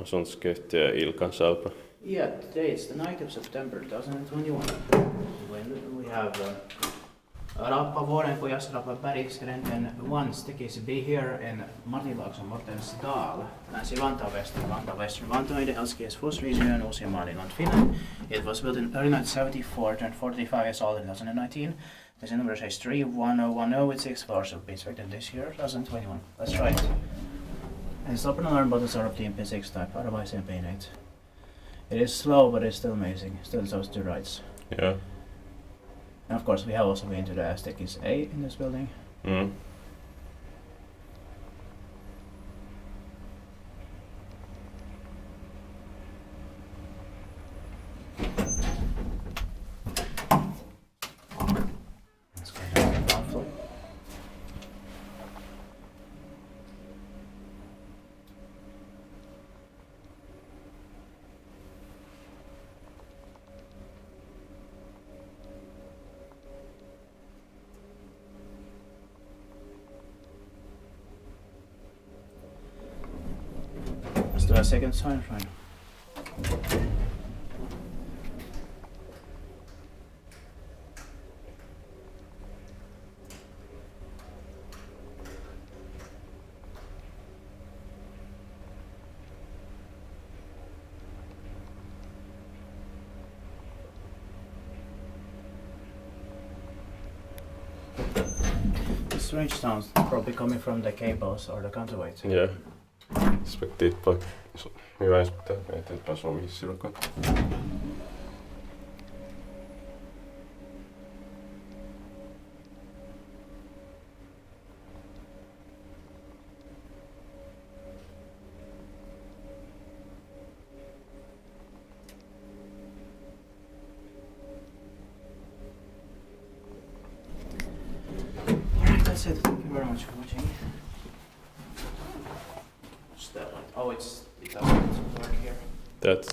Sundskötte Ilkan Salpa. Yeah, today it's the 9th of September 2021. When we have Raappavuorenkuja, Raappavuorenkuja, once the case be here in Martinlaakso, modernized, Vantaa Western Vantaa in the Helsinki region, Uusi-Maariland, Finland. It was built in early 1974, turned 45 years old in 2019. There's a number says 31010 with 6 floors of inspected this year, 2021. Let's try it. And stop and alarm buttons are of the MP6 type, otherwise MP8. It is slow, but it's still amazing. Still shows two rights. Yeah. And of course, we have also been to the staircase A in this building. Mm. Let's go down to the ground floor. Let's do a second sign frame. The strange sounds probably coming from the cables or the counterweight. Ja. Respektive på hyvä inspektör, että et pääs omiin silloin. Alright, that's it. Thank you very much for watching. What's that light? Oh, it doesn't work here. That